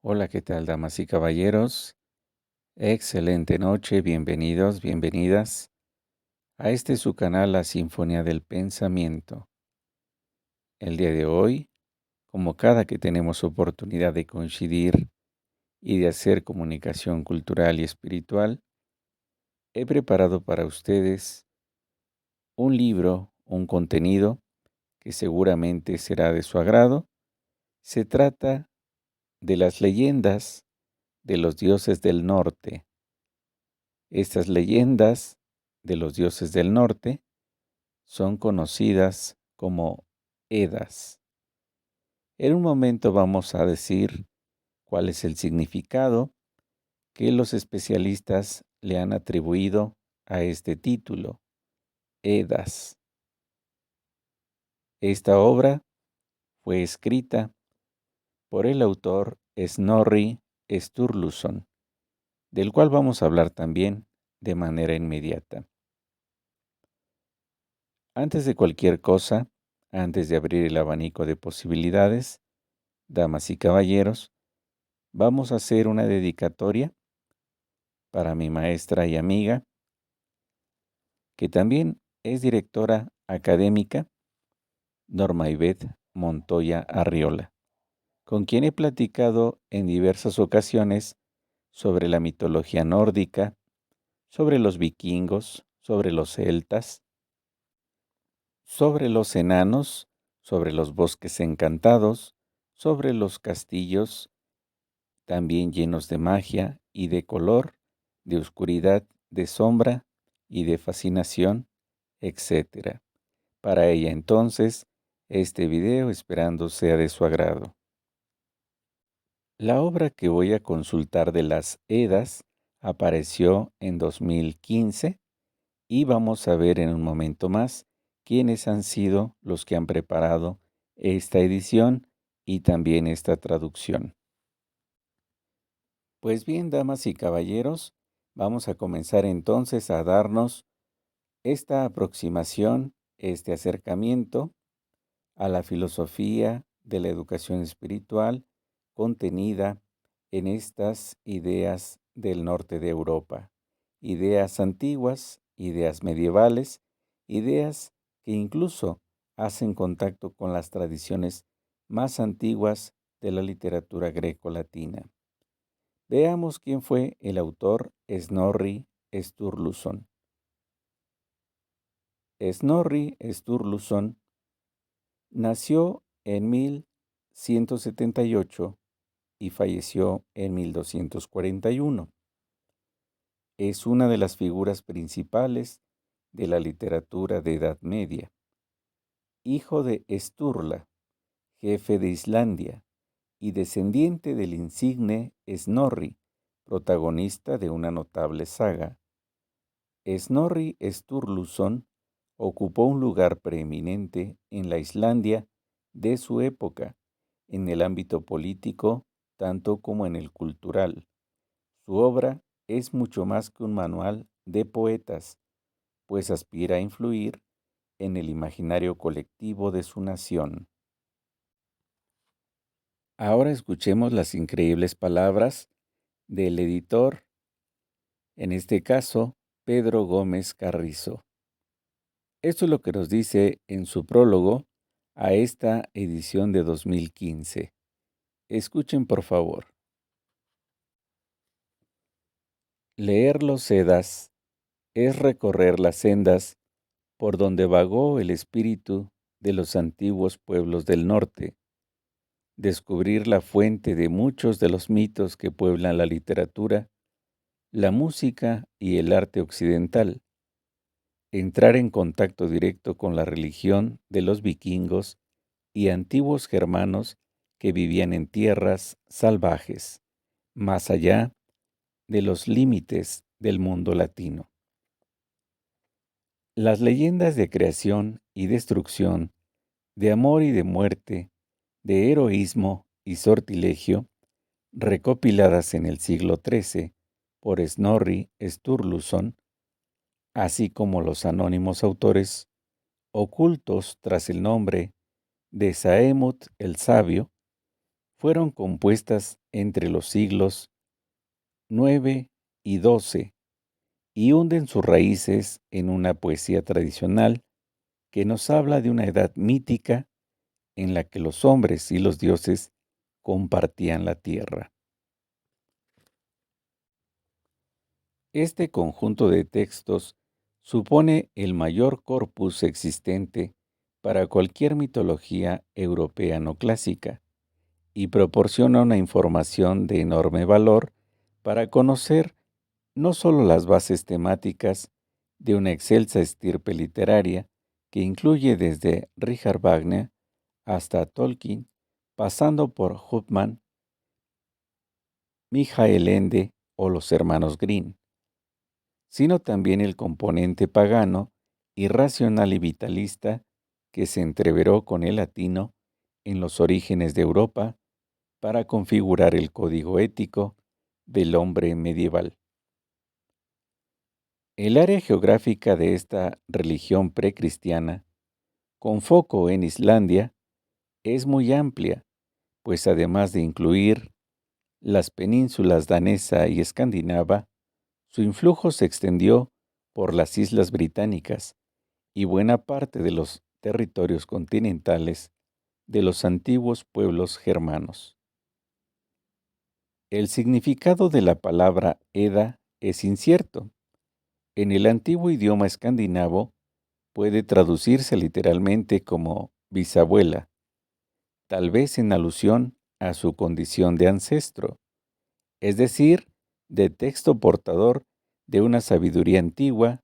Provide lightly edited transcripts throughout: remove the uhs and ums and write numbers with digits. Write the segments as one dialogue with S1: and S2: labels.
S1: Hola, ¿qué tal, damas y caballeros? Excelente noche, bienvenidos, bienvenidas a su canal, La Sinfonía del Pensamiento. El día de hoy, como cada que tenemos oportunidad de coincidir y de hacer comunicación cultural y espiritual, he preparado para ustedes un libro, un contenido que seguramente será de su agrado. Se trata de las leyendas de los dioses del norte. Estas leyendas de los dioses del norte son conocidas como Edas. En un momento vamos a decir cuál es el significado que los especialistas le han atribuido a este título, Edas. Esta obra fue escrita por el autor Snorri Sturluson, del cual vamos a hablar también de manera inmediata. Antes de cualquier cosa, antes de abrir el abanico de posibilidades, damas y caballeros, vamos a hacer una dedicatoria para mi maestra y amiga, que también es directora académica, Norma Ivette Montoya Arriola, con quien he platicado en diversas ocasiones sobre la mitología nórdica, sobre los vikingos, sobre los celtas, sobre los enanos, sobre los bosques encantados, sobre los castillos, también llenos de magia y de color, de oscuridad, de sombra y de fascinación, etcétera. Para ella entonces, este video esperando sea de su agrado. La obra que voy a consultar de las Edas apareció en 2015 y vamos a ver en un momento más quiénes han sido los que han preparado esta edición y también esta traducción. Pues bien, damas y caballeros, vamos a comenzar entonces a darnos esta aproximación, este acercamiento a la filosofía de la educación espiritual contenida en estas ideas del norte de Europa, ideas antiguas, ideas medievales, ideas que incluso hacen contacto con las tradiciones más antiguas de la literatura greco-latina. Veamos quién fue el autor Snorri Sturluson. Snorri Sturluson nació en 1178 y falleció en 1241. Es una de las figuras principales de la literatura de Edad Media. Hijo de Sturla, jefe de Islandia, y descendiente del insigne Snorri, protagonista de una notable saga. Snorri Sturluson ocupó un lugar preeminente en la Islandia de su época, en el ámbito político tanto como en el cultural. Su obra es mucho más que un manual de poetas, pues aspira a influir en el imaginario colectivo de su nación. Ahora escuchemos las increíbles palabras del editor, en este caso, Pedro Gómez Carrizo. Esto es lo que nos dice en su prólogo a esta edición de 2015. Escuchen, por favor. Leer los Edas es recorrer las sendas por donde vagó el espíritu de los antiguos pueblos del norte, descubrir la fuente de muchos de los mitos que pueblan la literatura, la música y el arte occidental, entrar en contacto directo con la religión de los vikingos y antiguos germanos que vivían en tierras salvajes, más allá de los límites del mundo latino. Las leyendas de creación y destrucción, de amor y de muerte, de heroísmo y sortilegio, recopiladas en el siglo XIII por Snorri Sturluson, así como los anónimos autores ocultos tras el nombre de Saemut el Sabio, fueron compuestas entre los siglos IX y XII y hunden sus raíces en una poesía tradicional que nos habla de una edad mítica en la que los hombres y los dioses compartían la tierra. Este conjunto de textos supone el mayor corpus existente para cualquier mitología europea no clásica y proporciona una información de enorme valor para conocer no solo las bases temáticas de una excelsa estirpe literaria que incluye desde Richard Wagner hasta Tolkien, pasando por Huffman, Michael Ende o los hermanos Grimm, sino también el componente pagano, irracional y vitalista que se entreveró con el latino en los orígenes de Europa para configurar el código ético del hombre medieval. El área geográfica de esta religión precristiana, con foco en Islandia, es muy amplia, pues además de incluir las penínsulas danesa y escandinava, su influjo se extendió por las islas británicas y buena parte de los territorios continentales de los antiguos pueblos germanos. El significado de la palabra Edda es incierto. En el antiguo idioma escandinavo puede traducirse literalmente como bisabuela, tal vez en alusión a su condición de ancestro, es decir, de texto portador de una sabiduría antigua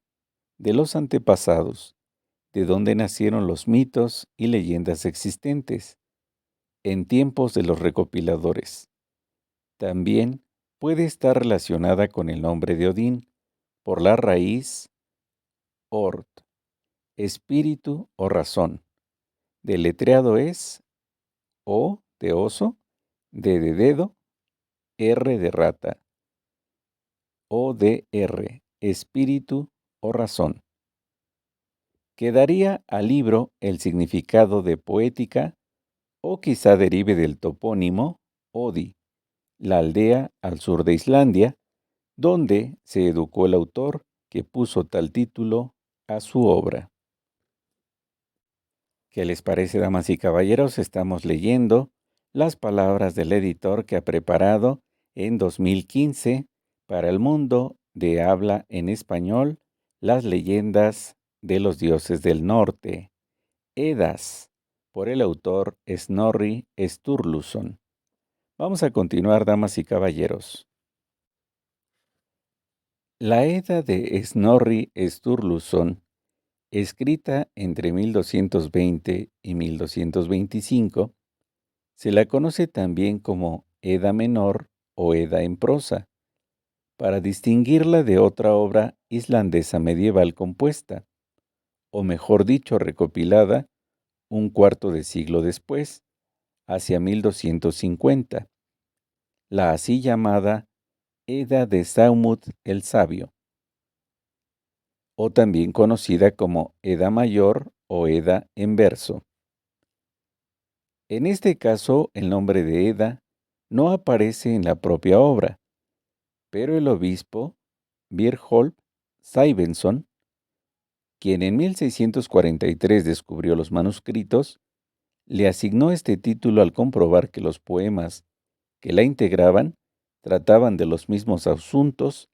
S1: de los antepasados, de donde nacieron los mitos y leyendas existentes en tiempos de los recopiladores. También puede estar relacionada con el nombre de Odín por la raíz Ort, espíritu o razón. Deletreado es O de oso, D de dedo, R de rata, ODR, espíritu o razón, que daría al libro el significado de poética o quizá derive del topónimo Odi, la aldea al sur de Islandia, donde se educó el autor que puso tal título a su obra. ¿Qué les parece, damas y caballeros? Estamos leyendo las palabras del editor que ha preparado en 2015 para el mundo de habla en español las leyendas de los dioses del norte, Eddas, por el autor Snorri Sturluson. Vamos a continuar, damas y caballeros. La Edda de Snorri Sturluson, escrita entre 1220 y 1225, se la conoce también como Edda menor o Edda en prosa, para distinguirla de otra obra islandesa medieval compuesta, o mejor dicho, recopilada un cuarto de siglo después, hacia 1250, la así llamada Edda de Saumud el Sabio, o también conocida como Edda mayor o Edda en verso. En este caso, el nombre de Edda no aparece en la propia obra, pero el obispo Björnholm Sæbensson, quien en 1643 descubrió los manuscritos, le asignó este título al comprobar que los poemas que la integraban trataban de los mismos asuntos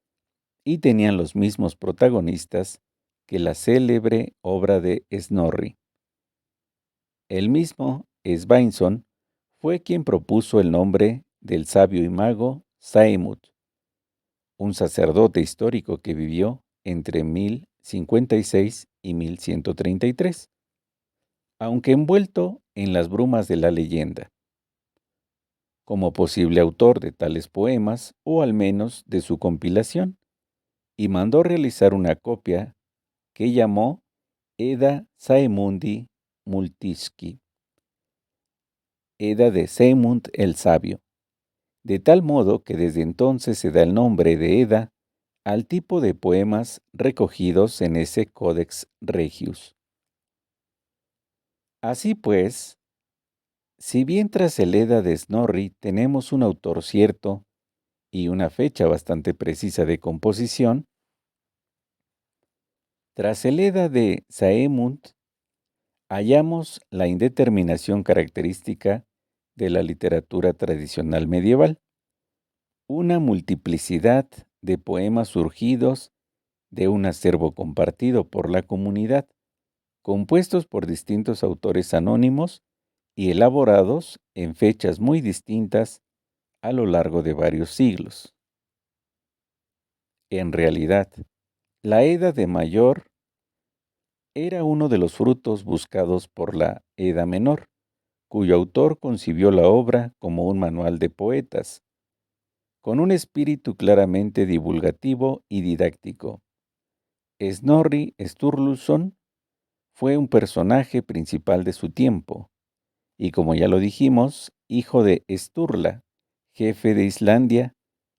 S1: y tenían los mismos protagonistas que la célebre obra de Snorri. El mismo Sveinsson fue quien propuso el nombre del sabio y mago Sæmund, un sacerdote histórico que vivió entre 1056 y 1133, aunque envuelto en las brumas de la leyenda, como posible autor de tales poemas o al menos de su compilación, y mandó realizar una copia que llamó Edda Sæmundi Multiski, Edda de Sæmund el Sabio, de tal modo que desde entonces se da el nombre de Edda al tipo de poemas recogidos en ese Codex Regius. Así pues, Si bien tras el Edda de Snorri tenemos un autor cierto y una fecha bastante precisa de composición, tras el Edda de Saemund hallamos la indeterminación característica de la literatura tradicional medieval, una multiplicidad de poemas surgidos de un acervo compartido por la comunidad, compuestos por distintos autores anónimos y elaborados en fechas muy distintas a lo largo de varios siglos. En realidad, la Edda de Mayor era uno de los frutos buscados por la Edda Menor, cuyo autor concibió la obra como un manual de poetas, con un espíritu claramente divulgativo y didáctico. Snorri Sturluson fue un personaje principal de su tiempo, y como ya lo dijimos, hijo de Sturla, jefe de Islandia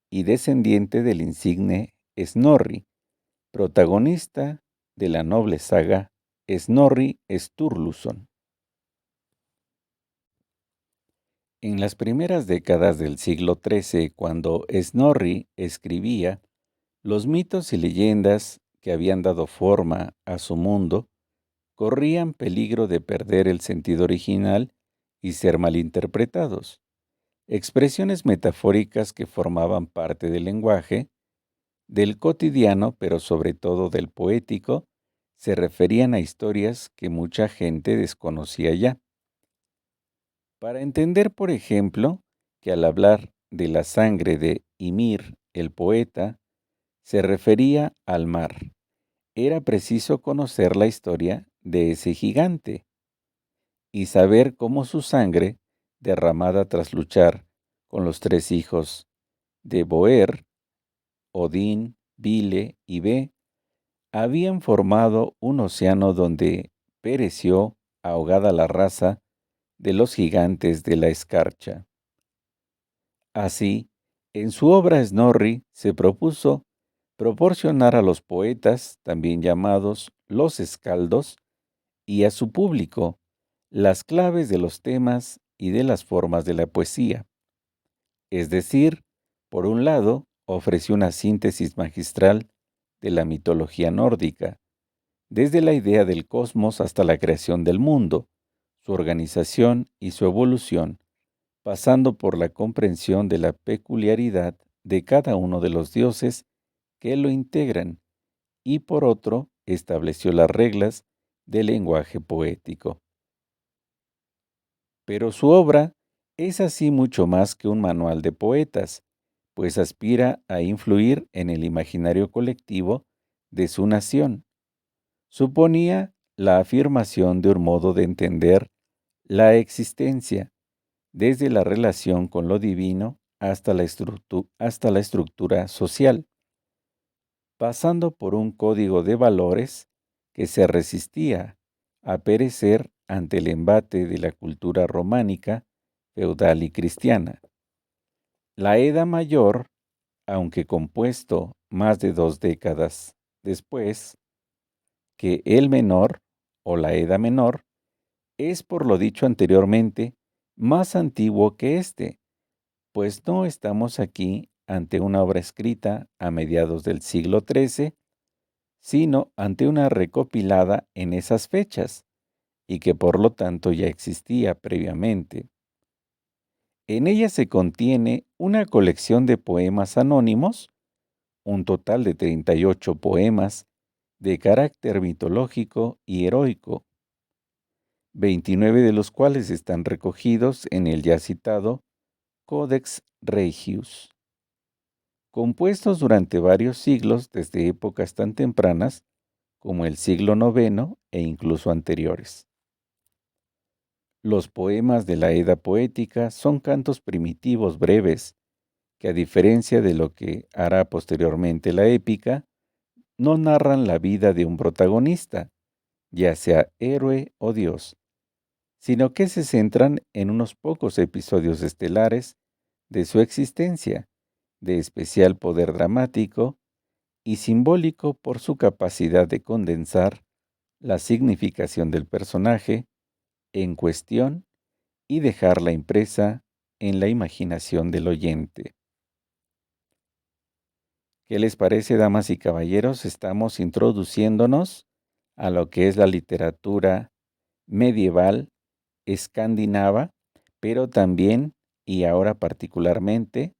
S1: y descendiente del insigne Snorri, protagonista de la noble saga Snorri Sturluson. En las primeras décadas del siglo XIII, cuando Snorri escribía, los mitos y leyendas que habían dado forma a su mundo corrían peligro de perder el sentido original y ser malinterpretados. Expresiones metafóricas que formaban parte del lenguaje, del cotidiano, pero sobre todo del poético, se referían a historias que mucha gente desconocía ya. Para entender, por ejemplo, que al hablar de la sangre de Ymir, el poeta, se refería al mar, era preciso conocer la historia de ese gigante y saber cómo su sangre, derramada tras luchar con los tres hijos de Boer, Odín, Vile y Ve, habían formado un océano donde pereció ahogada la raza de los gigantes de la escarcha. Así, en su obra Snorri se propuso proporcionar a los poetas, también llamados los escaldos, y a su público las claves de los temas y de las formas de la poesía. Es decir, por un lado, ofreció una síntesis magistral de la mitología nórdica, desde la idea del cosmos hasta la creación del mundo, su organización y su evolución, pasando por la comprensión de la peculiaridad de cada uno de los dioses que lo integran, y por otro, estableció las reglas del lenguaje poético. Pero su obra es así mucho más que un manual de poetas, pues aspira a influir en el imaginario colectivo de su nación. Suponía la afirmación de un modo de entender la existencia, desde la relación con lo divino hasta la estructura social, pasando por un código de valores que se resistía a perecer ante el embate de la cultura románica, feudal y cristiana. La Edda Mayor, aunque compuesto más de 2 décadas después que el Menor o la Edda Menor, es, por lo dicho anteriormente, más antiguo que este, pues no estamos aquí ante una obra escrita a mediados del siglo XIII, sino ante una recopilada en esas fechas, y que por lo tanto ya existía previamente. En ella se contiene una colección de poemas anónimos, un total de 38 poemas de carácter mitológico y heroico, 29 de los cuales están recogidos en el ya citado Codex Regius, compuestos durante varios siglos desde épocas tan tempranas como el siglo IX e incluso anteriores. Los poemas de la Edda poética son cantos primitivos breves que, a diferencia de lo que hará posteriormente la épica, no narran la vida de un protagonista, ya sea héroe o dios, sino que se centran en unos pocos episodios estelares de su existencia, de especial poder dramático y simbólico por su capacidad de condensar la significación del personaje en cuestión y dejarla impresa en la imaginación del oyente. ¿Qué les parece, damas y caballeros? Estamos introduciéndonos a lo que es la literatura medieval escandinava, pero también, y ahora particularmente,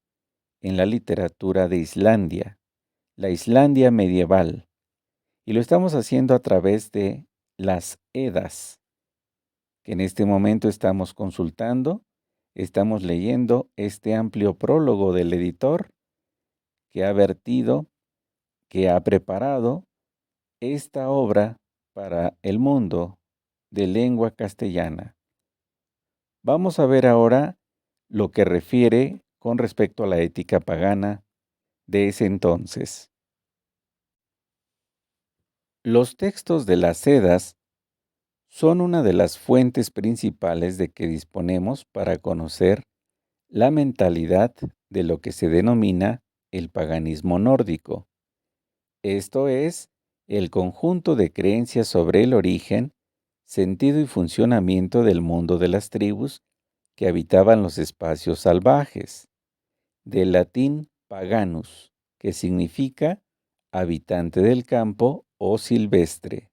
S1: en la literatura de Islandia, la Islandia medieval. Y lo estamos haciendo a través de las Edas, que en este momento estamos consultando, estamos leyendo este amplio prólogo del editor que ha vertido, que ha preparado esta obra para el mundo de lengua castellana. Vamos a ver ahora lo que refiere con respecto a la ética pagana de ese entonces. Los textos de las Edas son una de las fuentes principales de que disponemos para conocer la mentalidad de lo que se denomina el paganismo nórdico. Esto es, el conjunto de creencias sobre el origen, sentido y funcionamiento del mundo de las tribus que habitaban los espacios salvajes, del latín paganus, que significa habitante del campo o silvestre.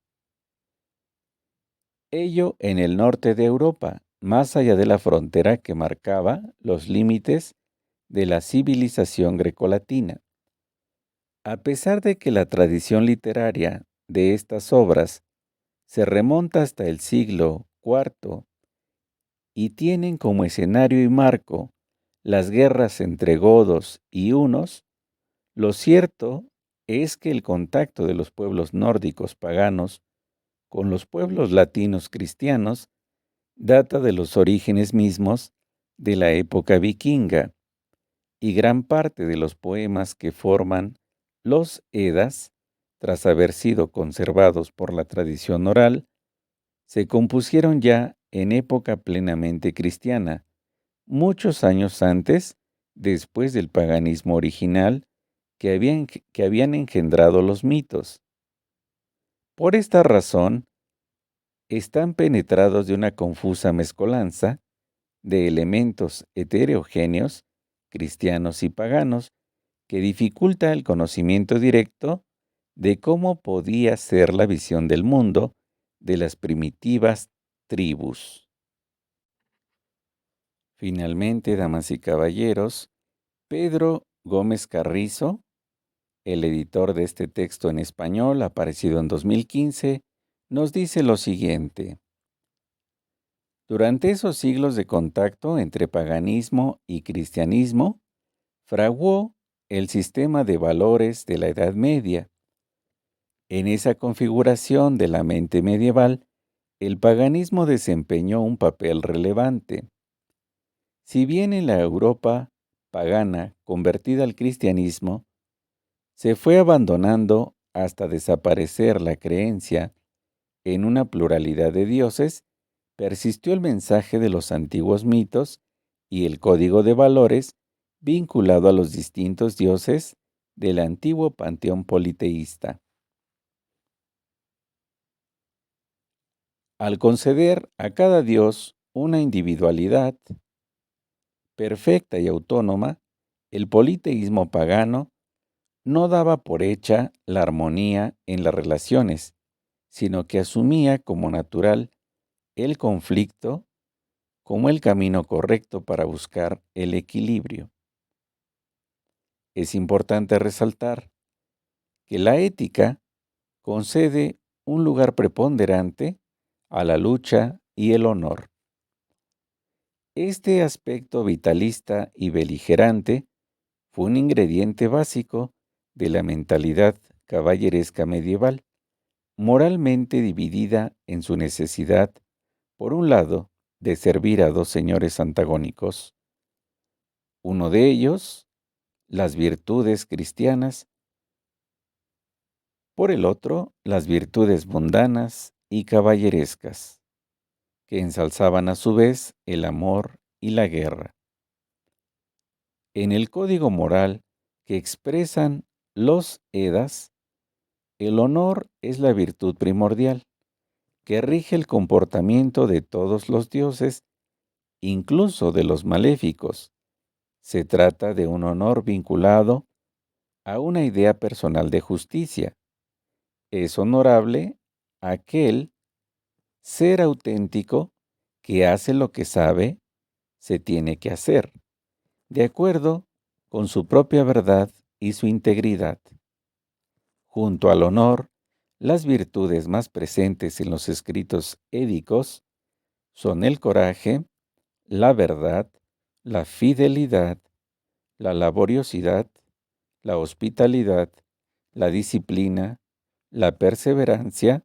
S1: Ello en el norte de Europa, más allá de la frontera que marcaba los límites de la civilización grecolatina. A pesar de que la tradición literaria de estas obras se remonta hasta el siglo IV y tienen como escenario y marco las guerras entre godos y hunos, lo cierto es que el contacto de los pueblos nórdicos paganos con los pueblos latinos cristianos data de los orígenes mismos de la época vikinga, y gran parte de los poemas que forman los Edas, tras haber sido conservados por la tradición oral, se compusieron ya en época plenamente cristiana, muchos años antes, después del paganismo original que habían engendrado los mitos. Por esta razón, están penetrados de una confusa mezcolanza de elementos heterogéneos, cristianos y paganos, que dificulta el conocimiento directo de cómo podía ser la visión del mundo de las primitivas tribus. Finalmente, damas y caballeros, Pedro Gómez Carrizo, el editor de este texto en español, aparecido en 2015, nos dice lo siguiente. Durante esos siglos de contacto entre paganismo y cristianismo, fraguó el sistema de valores de la Edad Media. En esa configuración de la mente medieval, el paganismo desempeñó un papel relevante. Si bien en la Europa pagana convertida al cristianismo, se fue abandonando hasta desaparecer la creencia en una pluralidad de dioses, persistió el mensaje de los antiguos mitos y el código de valores vinculado a los distintos dioses del antiguo panteón politeísta. Al conceder a cada dios una individualidad perfecta y autónoma, el politeísmo pagano no daba por hecha la armonía en las relaciones, sino que asumía como natural el conflicto como el camino correcto para buscar el equilibrio. Es importante resaltar que la ética concede un lugar preponderante a la lucha y el honor. Este aspecto vitalista y beligerante fue un ingrediente básico de la mentalidad caballeresca medieval, moralmente dividida en su necesidad, por un lado, de servir a dos señores antagónicos. Uno de ellos, las virtudes cristianas, por el otro, las virtudes mundanas y caballerescas, que ensalzaban a su vez el amor y la guerra. En el código moral que expresan los Edas, el honor es la virtud primordial, que rige el comportamiento de todos los dioses incluso de los maléficos. Se trata de un honor vinculado a una idea personal de justicia. Es honorable aquel ser auténtico que hace lo que sabe se tiene que hacer, de acuerdo con su propia verdad y su integridad. Junto al honor, las virtudes más presentes en los escritos édicos son el coraje, la verdad, la fidelidad, la laboriosidad, la hospitalidad, la disciplina, la perseverancia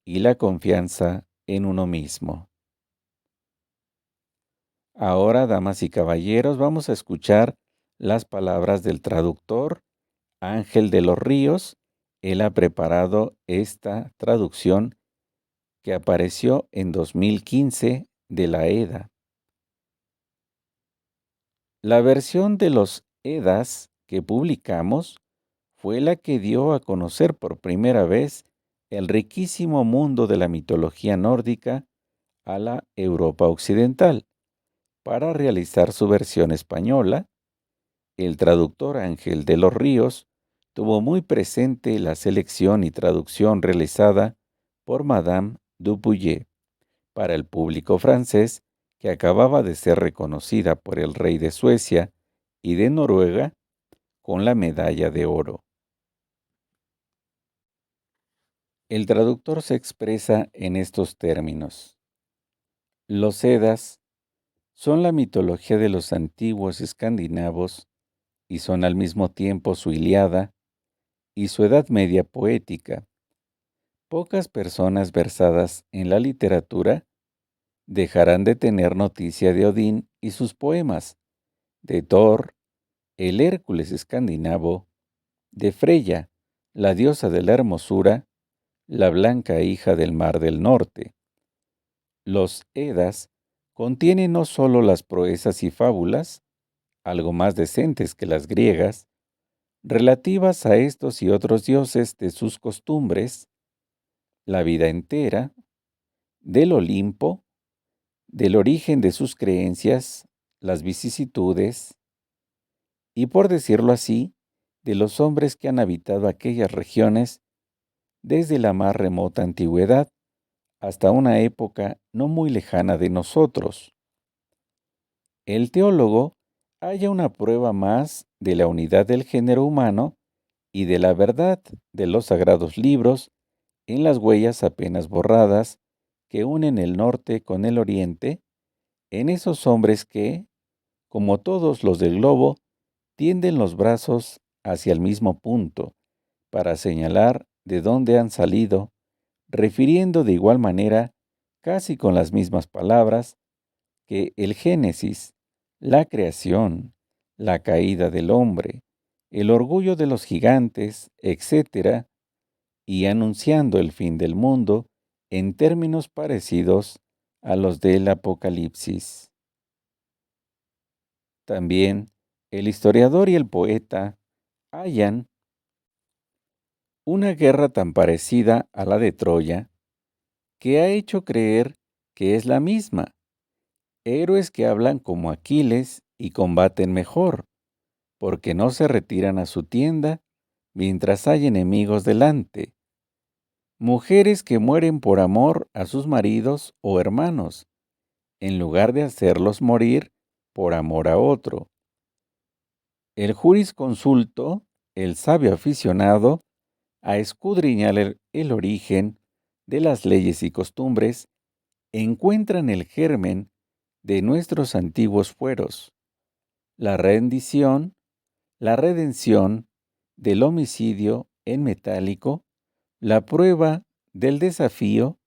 S1: y la confianza en uno mismo. Ahora, damas y caballeros, vamos a escuchar las palabras del traductor Ángel de los Ríos. Él ha preparado esta traducción que apareció en 2015 de la EDA. La versión de los Edas que publicamos fue la que dio a conocer por primera vez el riquísimo mundo de la mitología nórdica a la Europa occidental. Para realizar su versión española, el traductor Ángel de los Ríos tuvo muy presente la selección y traducción realizada por Madame Dupuyer para el público francés, que acababa de ser reconocida por el rey de Suecia y de Noruega con la medalla de oro. El traductor se expresa en estos términos: los Edas son la mitología de los antiguos escandinavos y son al mismo tiempo su Ilíada y su Edad Media poética. Pocas personas versadas en la literatura dejarán de tener noticia de Odín y sus poemas, de Thor, el Hércules escandinavo, de Freya, la diosa de la hermosura, la blanca hija del mar del norte. Los Edas contienen no solo las proezas y fábulas, algo más decentes que las griegas, relativas a estos y otros dioses de sus costumbres, la vida entera, del Olimpo, del origen de sus creencias, las vicisitudes, y por decirlo así, de los hombres que han habitado aquellas regiones desde la más remota antigüedad hasta una época no muy lejana de nosotros. El teólogo halla una prueba más de la unidad del género humano y de la verdad de los sagrados libros en las huellas apenas borradas que unen el norte con el oriente, en esos hombres que, como todos los del globo, tienden los brazos hacia el mismo punto para señalar de dónde han salido, refiriendo de igual manera, casi con las mismas palabras, que el Génesis, la creación, la caída del hombre, el orgullo de los gigantes, etc., y anunciando el fin del mundo en términos parecidos a los del Apocalipsis. También el historiador y el poeta hallan una guerra tan parecida a la de Troya que ha hecho creer que es la misma. Héroes que hablan como Aquiles y combaten mejor, porque no se retiran a su tienda mientras hay enemigos delante. Mujeres que mueren por amor a sus maridos o hermanos, en lugar de hacerlos morir por amor a otro. El jurisconsulto, el sabio aficionado a escudriñar el origen de las leyes y costumbres, encuentran el germen de nuestros antiguos fueros, la rendición, la redención del homicidio en metálico, la prueba del desafío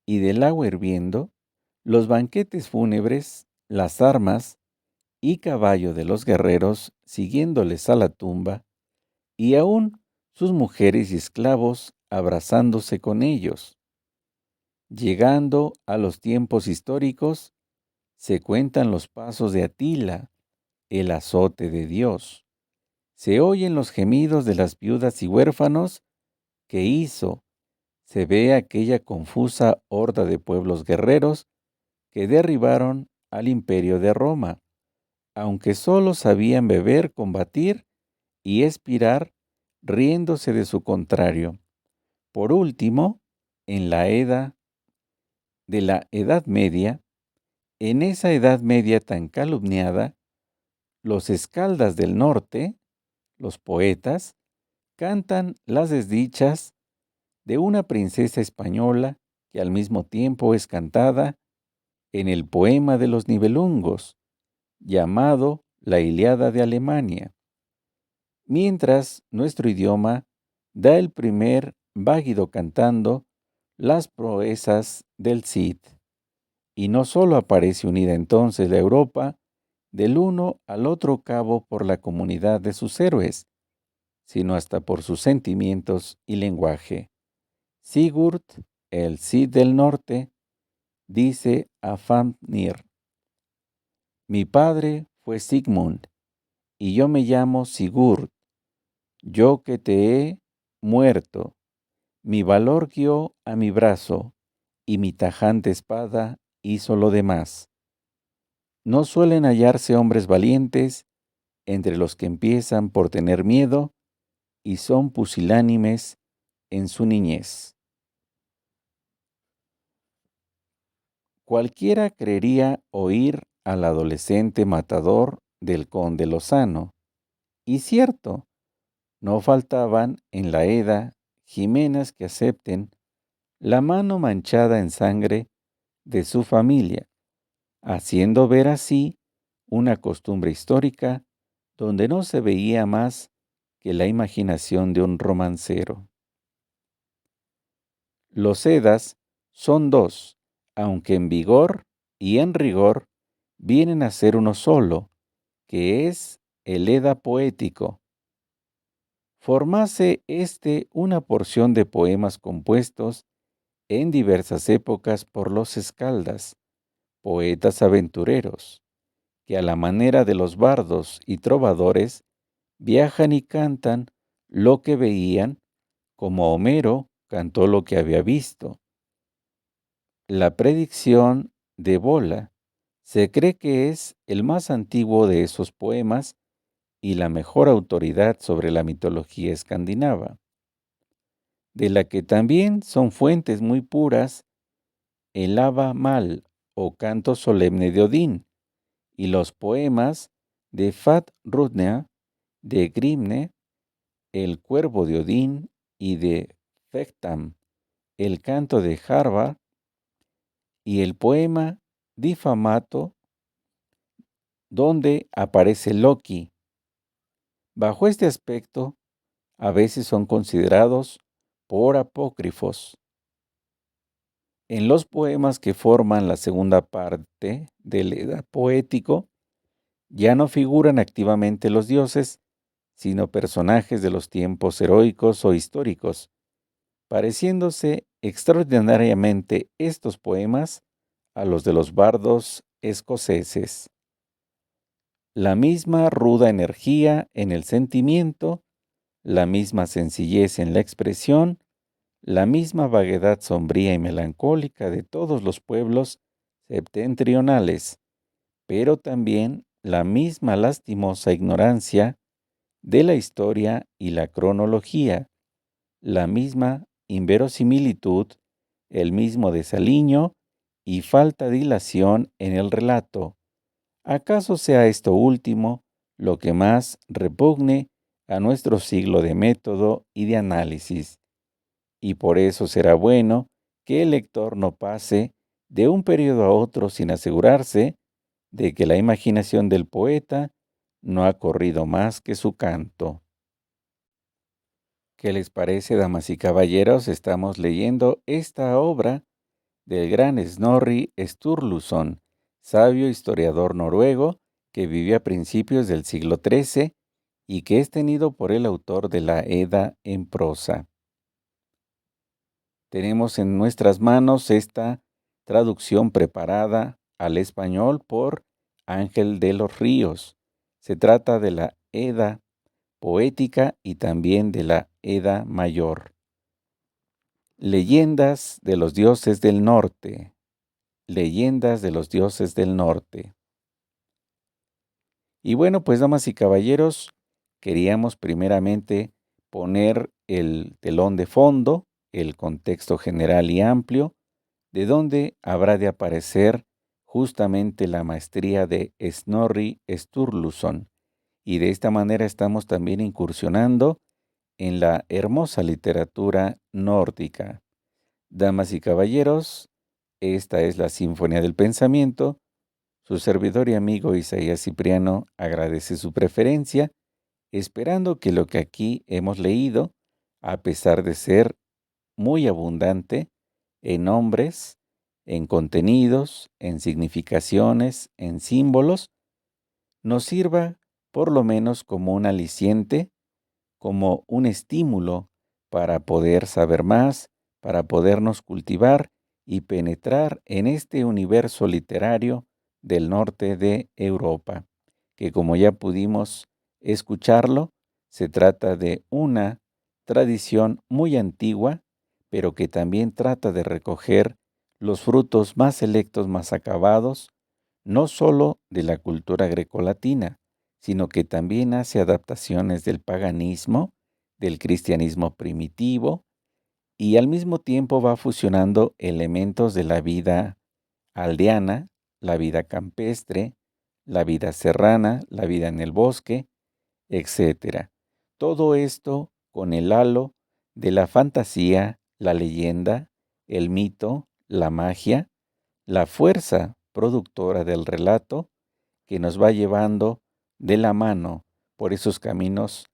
S1: y del agua hirviendo, los banquetes fúnebres, las armas y caballo de los guerreros siguiéndoles a la tumba, y aún sus mujeres y esclavos abrazándose con ellos. Llegando a los tiempos históricos, se cuentan los pasos de Atila, el azote de Dios. Se oyen los gemidos de las viudas y huérfanos que hizo. Se ve aquella confusa horda de pueblos guerreros que derribaron al imperio de Roma, aunque solo sabían beber, combatir y expirar, riéndose de su contrario. Por último, en la edad de la Edad Media, en esa Edad Media tan calumniada, los escaldas del norte, los poetas, cantan las desdichas de una princesa española que al mismo tiempo es cantada en el poema de los Nibelungos, llamado La Ilíada de Alemania, mientras nuestro idioma da el primer váguido cantando las proezas del Cid. Y no solo aparece unida entonces la Europa del uno al otro cabo por la comunidad de sus héroes, sino hasta por sus sentimientos y lenguaje. Sigurd, el Cid del norte, dice a Fafnir: mi padre fue Sigmund, y yo me llamo Sigurd, yo que te he muerto. Mi valor guió a mi brazo, y mi tajante espada hizo lo demás. No suelen hallarse hombres valientes entre los que empiezan por tener miedo y son pusilánimes en su niñez. Cualquiera creería oír al adolescente matador del conde Lozano, y cierto, no faltaban en la Edda jimenas que acepten la mano manchada en sangre de su familia, haciendo ver así una costumbre histórica donde no se veía más que la imaginación de un romancero. Los Eddas son dos, aunque en vigor y en rigor vienen a ser uno solo, que es el Edda poético. Formase una porción de poemas compuestos en diversas épocas por los escaldas, poetas aventureros, que a la manera de los bardos y trovadores viajan y cantan lo que veían, como Homero cantó lo que había visto. La predicción de Bola se cree que es el más antiguo de esos poemas y la mejor autoridad sobre la mitología escandinava, de la que también son fuentes muy puras el Ava Mal o canto solemne de Odín y los poemas de Vafthrudner, de Grimne, el cuervo de Odín, y de Fectam, el canto de Harvard, y el poema Difamato, donde aparece Loki. Bajo este aspecto, a veces son considerados por apócrifos. En los poemas que forman la segunda parte del Edda poético, ya no figuran activamente los dioses, sino personajes de los tiempos heroicos o históricos, pareciéndose extraordinariamente estos poemas a los de los bardos escoceses. La misma ruda energía en el sentimiento, la misma sencillez en la expresión, la misma vaguedad sombría y melancólica de todos los pueblos septentrionales, pero también la misma lastimosa ignorancia de la historia y la cronología, la misma inverosimilitud, el mismo desaliño y falta de hilación en el relato. ¿Acaso sea esto último lo que más repugne a nuestro siglo de método y de análisis? Y por eso será bueno que el lector no pase de un periodo a otro sin asegurarse de que la imaginación del poeta no ha corrido más que su canto. ¿Qué les parece, damas y caballeros? Estamos leyendo esta obra del gran Snorri Sturluson, sabio historiador noruego que vivió a principios del siglo XIII y que es tenido por el autor de la Edda en prosa. Tenemos en nuestras manos esta traducción preparada al español por Ángel de los Ríos. Se trata de la Edda poética y también de la Edda mayor. Leyendas de los dioses del norte. Leyendas de los dioses del norte. Y bueno, pues damas y caballeros, queríamos primeramente poner el telón de fondo, el contexto general y amplio, de donde habrá de aparecer justamente la maestría de Snorri Sturluson. Y de esta manera estamos también incursionando en la hermosa literatura nórdica. Damas y caballeros, esta es la Sinfonía del Pensamiento. Su servidor y amigo Isaías Cipriano agradece su preferencia, esperando que lo que aquí hemos leído, a pesar de ser muy abundante en nombres, en contenidos, en significaciones, en símbolos, nos sirva por lo menos como un aliciente, como un estímulo para poder saber más, para podernos cultivar y penetrar en este universo literario del norte de Europa, que como ya pudimos escucharlo, se trata de una tradición muy antigua, pero que también trata de recoger los frutos más selectos, más acabados, no solo de la cultura grecolatina, sino que también hace adaptaciones del paganismo, del cristianismo primitivo, y al mismo tiempo va fusionando elementos de la vida aldeana, la vida campestre, la vida serrana, la vida en el bosque, etcétera. Todo esto con el halo de la fantasía, la leyenda, el mito, la magia, la fuerza productora del relato que nos va llevando de la mano por esos caminos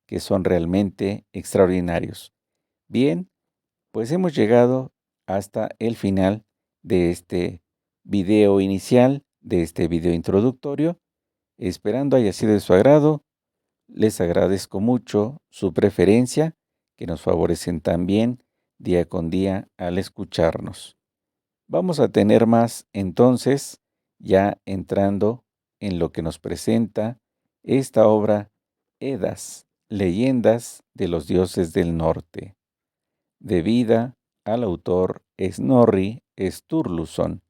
S1: que son realmente extraordinarios. Bien, pues hemos llegado hasta el final de este video inicial, de este video introductorio. Esperando haya sido de su agrado, les agradezco mucho su preferencia, que nos favorecen también día con día al escucharnos. Vamos a tener más entonces, ya entrando en lo que nos presenta esta obra Edas, Leyendas de los dioses del norte, debida al autor Snorri Sturluson,